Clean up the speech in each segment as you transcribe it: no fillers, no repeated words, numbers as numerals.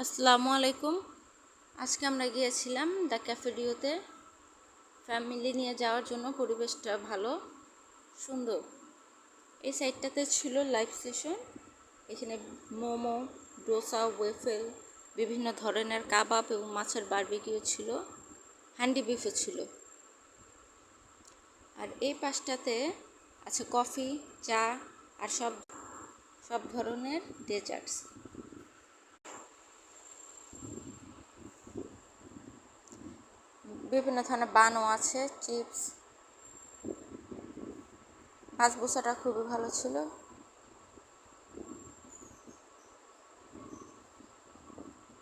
আসসালামু আলাইকুম। আজকে আমরা গিয়েছিলাম দ্য ক্যাফেডিওতে ফ্যামিলি নিয়ে যাওয়ার জন্য। পরিবেশটা ভালো, সুন্দর। এই সাইডটাতে ছিল লাইভ সেশন। এখানে মোমো, ডোসা, ওয়েফেল, বিভিন্ন ধরনের কাবাব এবং মাছের বারবিকিউ ছিল, হ্যান্ডি বিফও ছিল। আর এই পাশটাতে আছে কফি, চা আর সব ধরনের ডেজার্টস। বিভিন্ন ধরনের বানও আছে, চিপস। বাসবোসাটা খুবই ভালো ছিল।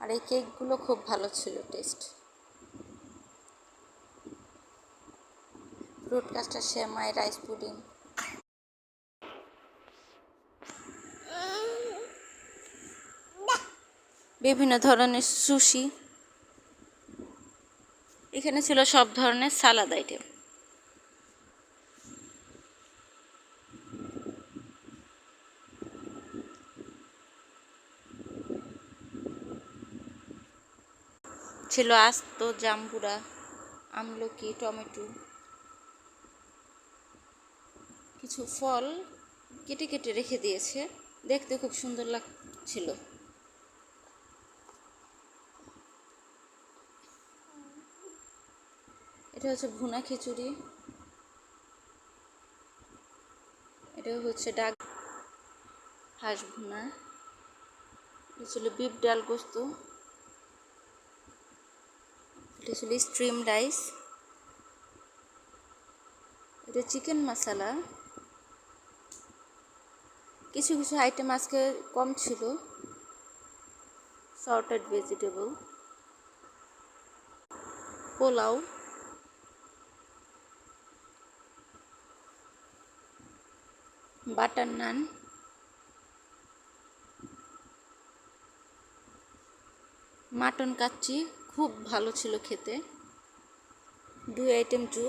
আর এই কেকগুলো খুব ভালো ছিল টেস্ট। ফ্রুট কাস্টার্ড, সেমাই, রাইস পুডিং। বিভিন্ন ধরনের সুশি। এখানে ছিল সব ধরনের সালাদ আইটেম। ছিল আস্ত জাম্বুরা, আমলকি, টমেটো, কিছু ফল কেটে কেটে রেখে দিয়েছে, দেখতে খুব সুন্দর লাগছিল। এটা হচ্ছে ভুনা খিচুড়ি, এটা হচ্ছে ডাক হাঁস ভুনা, এটা ছিল বিফ ডাল গোস্ত, এটা ছিল স্ট্রিম রাইস, এটা চিকেন মশলা। কিছু কিছু আইটেম আজকে কম ছিল। সর্টেড ভেজিটেবল, পোলাও, বাটার নান, মাটন কাচ্চি খুব ভালো ছিল খেতে, 2 আইটেম জুস।